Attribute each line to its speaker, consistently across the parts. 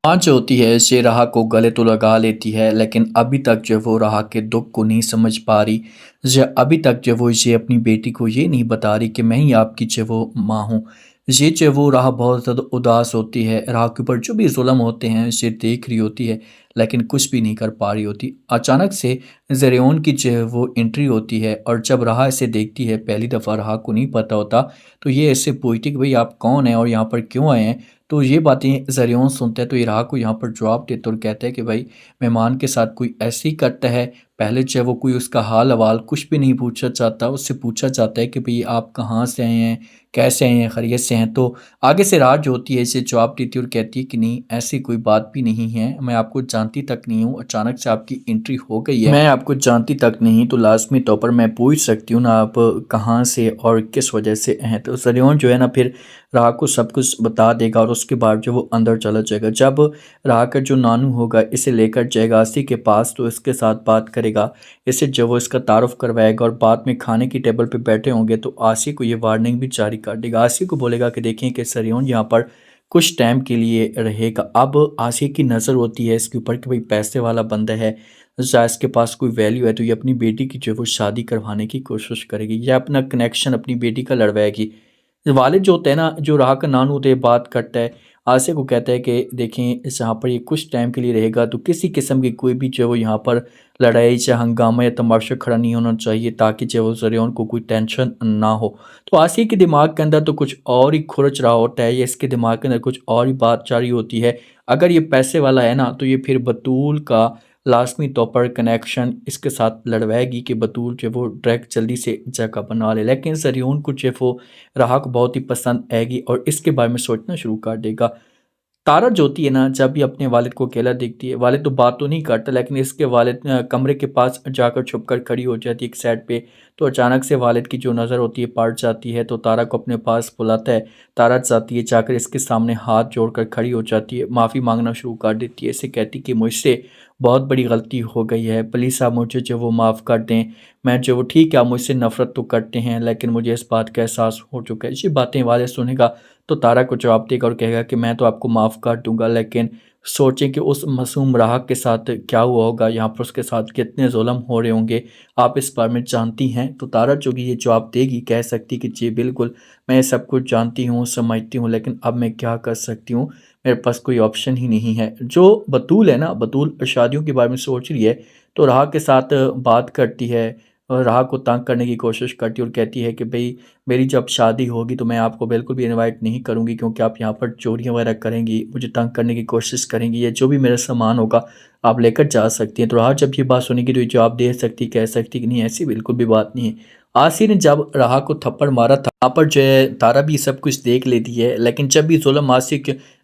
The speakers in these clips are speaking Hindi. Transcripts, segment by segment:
Speaker 1: माँ जो होती है से राह को गले तो लगा लेती है, लेकिन अभी तक जो वो राह के दुख को नहीं समझ पा रही। जो अभी तक जो वो इसे अपनी बेटी को ये नहीं बता रही कि मैं ही आपकी जो वो माँ हूँ। ये जो वो राह बहुत ज़्यादा उदास होती है, राह के ऊपर जो भी जुल्म होते हैं इसे देख रही होती है, लेकिन कुछ भी नहीं कर पा रही होती। अचानक से ज़रियोन की जो है वो एंट्री होती है, और जब राह इसे देखती है, पहली दफ़ा राह को नहीं पता होता, तो ये ऐसे पूछती कि भाई आप कौन हैं और यहाँ पर क्यों आए हैं। तो ये बातें ज़रियोन सुनता है तो इराक़ को यहाँ पर जवाब देता है और कहता है कि भाई मेहमान के साथ कोई ऐसे ही करता है। पहले चाहे वो कोई उसका हाल-हवाल कुछ भी नहीं पूछा चाहता, उससे पूछा जाता है कि भई आप कहाँ से आए हैं, कैसे आए हैं, खैरियत से हैं? तो आगे से राह जो होती है इसे जवाब देती है और कहती है कि नहीं, ऐसी कोई बात भी नहीं है, मैं आपको जानती तक नहीं हूँ, अचानक से आपकी एंट्री हो गई है। मैं आपको जानती तक नहीं, तो लाज़मी तौर पर मैं पूछ सकती हूँ ना आप कहाँ से और किस वजह से हैं? तो ज़रियोन जो है ना फिर राह को सब कुछ बता देगा और उसके बाद जो वो अंदर चला जाएगा। जब राह का जो नानू होगा इसे लेकर जाएगा आसी के पास, तो इसके साथ बात करेगा, इसे जो वो इसका तारुफ़ करवाएगा और बाद में खाने की टेबल पे बैठे होंगे तो आसी को ये वार्निंग भी जारी कर देगा। आसी को बोलेगा कि देखिए कि ज़रियोन यहाँ पर कुछ टाइम के लिए रहेगा। अब आसी की नज़र होती है इसके ऊपर कि भाई पैसे वाला बंदा है, शायद इसके पास कोई वैल्यू है, तो ये अपनी बेटी की जो है वो शादी करवाने की कोशिश करेगी या अपना कनेक्शन अपनी बेटी का लड़वाएगी। वालिद जो होता है ना, जो राह का नानू होता है, बात करता है, आसिया को कहता है कि देखें इस यहाँ पर ये कुछ टाइम के लिए रहेगा, तो किसी किस्म की कोई भी जो है वो यहाँ पर लड़ाई या हंगामा या तमाशा खड़ा नहीं होना चाहिए, ताकि जो है वो ज़रियोन को कोई टेंशन ना हो। तो आसिया के दिमाग के अंदर तो कुछ और ही खुरच रहा होता है, या इसके दिमाग के अंदर कुछ और ही बात जा रही होती है। अगर ये पैसे वाला है ना, तो ये फिर बतूल का लाज़मी तौर पर कनेक्शन इसके साथ लड़वाएगी कि बतूल जो है वो डायरेक्ट जल्दी से जगह बना ले। लेकिन ज़रियोन को जो है वो राह को बहुत ही पसंद आएगी और इसके बारे में सोचना शुरू कर देगा। तारा जो होती है ना, जब भी अपने वालिद को अकेला देखती है, वालिद तो बात तो नहीं करता, लेकिन इसके वालिद कमरे के पास जाकर छुपकर खड़ी हो जाती है एक साइड पे। तो अचानक से वालिद की जो नज़र होती है पड़ जाती है, तो तारा को अपने पास बुलाता है। तारा जाती है, जाकर इसके सामने हाथ जोड़कर खड़ी हो जाती है, माफ़ी मांगना शुरू कर देती है, इसे कहती कि मुझसे बहुत बड़ी गलती हो गई है, प्लीज़ आप मुझे जो वो माफ़ कर दें। मैं जो वो ठीक है, आप मुझसे नफ़रत तो करते हैं, लेकिन मुझे इस बात का एहसास हो चुका है। ये बातें वालिद सुनेगा तो तारा को जवाब देगा और कहेगा कि मैं तो आपको माफ़ कर दूँगा, लेकिन सोचें कि उस मासूम राह के साथ क्या हुआ होगा, यहाँ पर उसके साथ कितने ज़ुल्म हो रहे होंगे, आप इस बारे में जानती हैं? तो तारा जो कि ये जवाब देगी, कह सकती कि जी बिल्कुल, मैं ये सब कुछ जानती हूँ, समझती हूँ, लेकिन अब मैं क्या कर सकती हूँ? मेरे पास कोई ऑप्शन ही नहीं है। जो बतूल है ना, बतूल शादियों के बारे में सोच रही है, तो राह के साथ बात करती है और राह को तंग करने की कोशिश करती है और कहती है कि भई मेरी जब शादी होगी तो मैं आपको बिल्कुल भी इनवाइट नहीं करूँगी, क्योंकि आप यहाँ पर चोरियाँ वगैरह करेंगी, मुझे तंग करने की कोशिश करेंगी, या जो भी मेरा सामान होगा आप लेकर जा सकती हैं। तो राह जब ये बात सुनेगी तो ये जवाब दे सकती, कह सकती कि नहीं, ऐसी बिल्कुल भी बात नहीं है। आसिया ने जब राह को थप्पड़ मारा था, वहाँ पर जो है तारा भी सब कुछ देख लेती है, लेकिन जब भी ज़ुल्म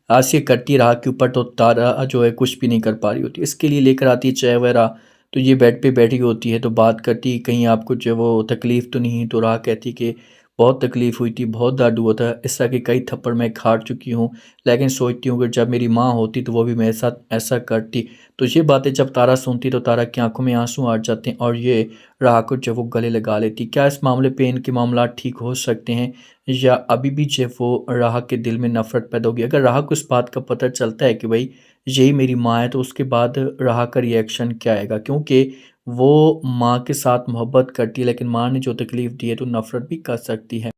Speaker 1: आसिया करती है राह के ऊपर, तो तारा जो है कुछ भी नहीं कर पा रही होती। इसके लिए लेकर आती है चाय वगैरह, तो ये बेड पे बैठी होती है, तो बात करती है कहीं आपको जो है वो तकलीफ़ तो नहीं? तो राह कहती है कि बहुत तकलीफ़ हुई थी, बहुत दर्द हुआ था, इस तरह के कई थप्पड़ मैं खा चुकी हूँ, लेकिन सोचती हूँ कि जब मेरी माँ होती तो वो भी मेरे साथ ऐसा करती। तो ये बातें जब तारा सुनती तो तारा की आँखों में आँसू आ जाते हैं और ये राह को जो वो गले लगा लेती। क्या इस मामले पे इनके मामलात ठीक हो सकते हैं, या अभी भी जो वो राह के दिल में नफ़रत पैदा होगी? अगर राह को इस बात का पता चलता है कि भई यही मेरी माँ है, तो उसके बाद राह का रिएक्शन क्या आएगा? क्योंकि वो माँ के साथ मोहब्बत करती है, लेकिन माँ ने जो तकलीफ़ दी है तो नफ़रत भी कर सकती है।